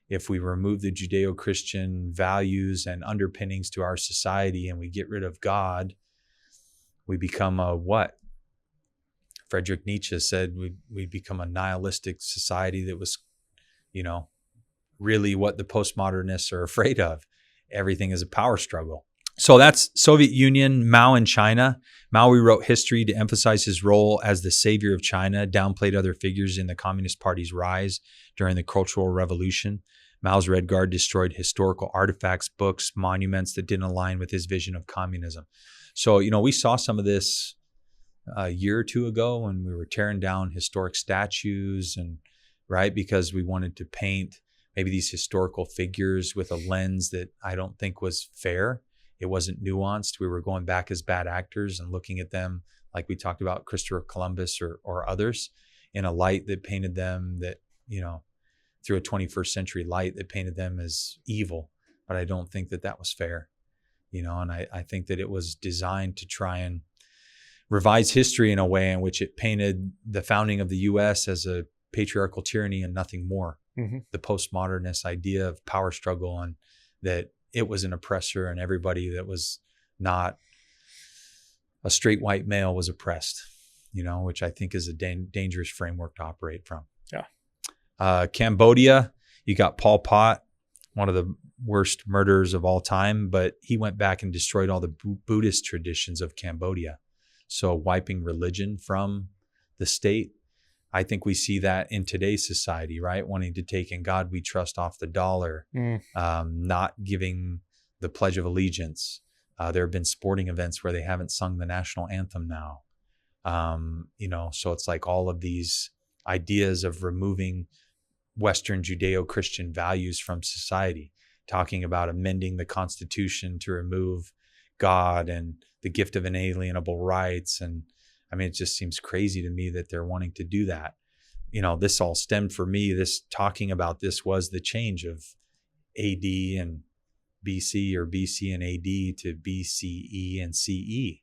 if we remove the Judeo-Christian values and underpinnings to our society and we get rid of God, we become a what? Friedrich Nietzsche said we become a nihilistic society that was, really what the postmodernists are afraid of. Everything is a power struggle. So that's Soviet Union, Mao in China. Mao rewrote history to emphasize his role as the savior of China, downplayed other figures in the Communist Party's rise during the Cultural Revolution. Mao's Red Guard destroyed historical artifacts, books, monuments that didn't align with his vision of communism. So, we saw some of this a year or two ago when we were tearing down historic statues right, because we wanted to paint maybe these historical figures with a lens that I don't think was fair. It wasn't nuanced. We were going back as bad actors and looking at them like we talked about Christopher Columbus or others in a light that painted them that, through a 21st century light that painted them as evil. But I don't think that was fair, and I think that it was designed to try and revise history in a way in which it painted the founding of the U.S. as a patriarchal tyranny and nothing more. Mm-hmm. The postmodernist idea of power struggle and that it was an oppressor and everybody that was not a straight white male was oppressed, which I think is a dangerous framework to operate from. Yeah. Cambodia, you got Pol Pot, one of the worst murderers of all time, but he went back and destroyed all the Buddhist traditions of Cambodia. So wiping religion from the state. I think we see that in today's society, right? Wanting to take "In God We Trust" off the dollar, not giving the Pledge of Allegiance. There have been sporting events where they haven't sung the national anthem now. So it's like all of these ideas of removing Western Judeo-Christian values from society, talking about amending the Constitution to remove God and the gift of inalienable rights. And it just seems crazy to me that they're wanting to do that. This all stemmed for me, this talking about this was the change of AD and BC or BC and AD to BCE and CE,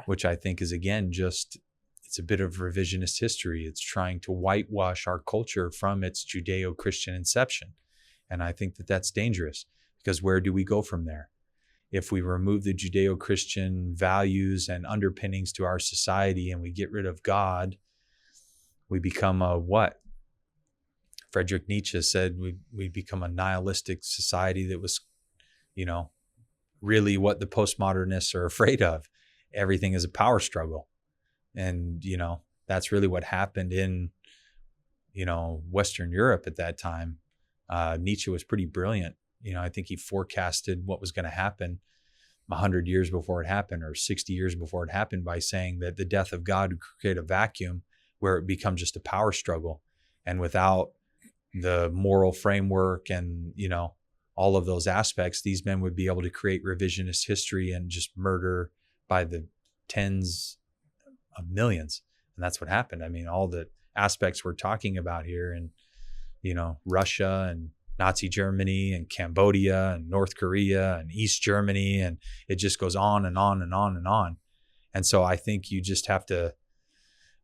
which I think is, again, it's a bit of revisionist history. It's trying to whitewash our culture from its Judeo-Christian inception. And I think that that's dangerous because where do we go from there? If we remove the Judeo-Christian values and underpinnings to our society and we get rid of God, we become a what? Friedrich Nietzsche said we become a nihilistic society that was, really what the postmodernists are afraid of. Everything is a power struggle. And, that's really what happened in, Western Europe at that time. Nietzsche was pretty brilliant. I think he forecasted what was going to happen 100 years before it happened or 60 years before it happened by saying that the death of God would create a vacuum where it becomes just a power struggle. And without the moral framework and, all of those aspects, these men would be able to create revisionist history and just murder by the tens of millions. And that's what happened. All the aspects we're talking about here and, Russia and Nazi Germany and Cambodia and North Korea and East Germany. And it just goes on and on and on and on. And so I think you just have to,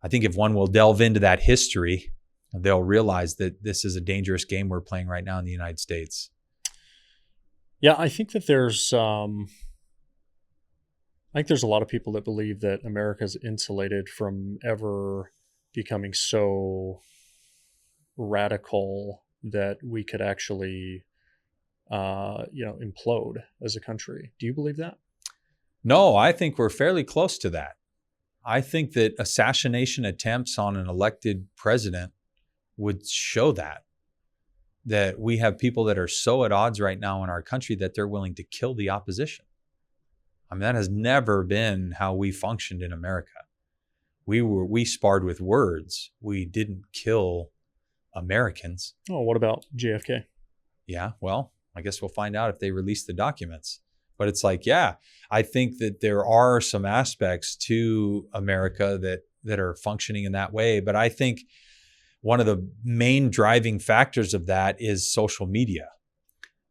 if one will delve into that history, they'll realize that this is a dangerous game we're playing right now in the United States. Yeah, I think that there's a lot of people that believe that America's insulated from ever becoming so radical that we could actually, implode as a country. Do you believe that? No, I think we're fairly close to that. I think that assassination attempts on an elected president would show that we have people that are so at odds right now in our country that they're willing to kill the opposition. That has never been how we functioned in America. We sparred with words. We didn't kill Americans. Oh, what about JFK? Yeah, well, I guess we'll find out if they release the documents. But it's like, yeah, I think that there are some aspects to America that are functioning in that way. But I think one of the main driving factors of that is social media.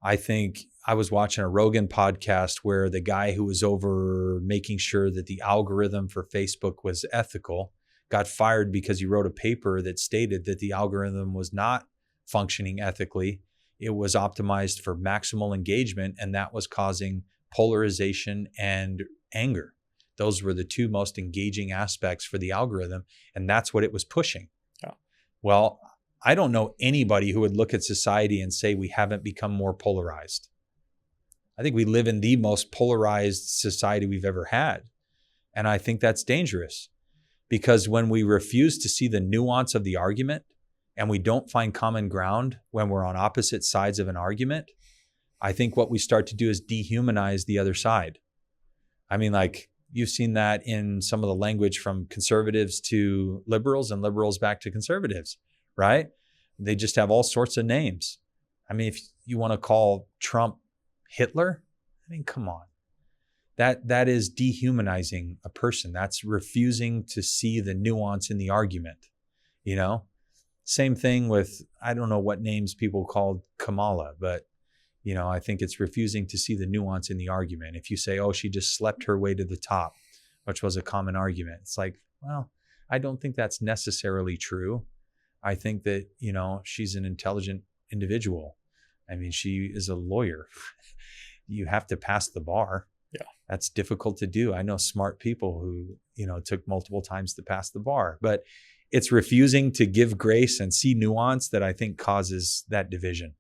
I think I was watching a Rogan podcast where the guy who was over making sure that the algorithm for Facebook was ethical got fired because he wrote a paper that stated that the algorithm was not functioning ethically it was optimized for maximal engagement, and that was causing polarization and anger. Those were the two most engaging aspects for the algorithm, and that's what it was pushing. Yeah. Well, I don't know anybody who would look at society and say we haven't become more polarized. I think we live in the most polarized society we've ever had. And I think that's dangerous, because when we refuse to see the nuance of the argument and we don't find common ground when we're on opposite sides of an argument, I think what we start to do is dehumanize the other side. I mean, like, you've seen that in some of the language from conservatives to liberals and liberals back to conservatives, right? They just have all sorts of names. I mean, if you want to call Trump Hitler, I mean, come on. That is dehumanizing a person. That's refusing to see the nuance in the argument, you know? Same thing with, I don't know what names people called Kamala, but, you know, I think it's refusing to see the nuance in the argument. If you say, oh, she just slept her way to the top, which was a common argument, it's like, well, I don't think that's necessarily true. I think that, you know, she's an intelligent individual. I mean, she is a lawyer. You have to pass the bar. Yeah. That's difficult to do. I know smart people who, you know, took multiple times to pass the bar, but it's refusing to give grace and see nuance that I think causes that division.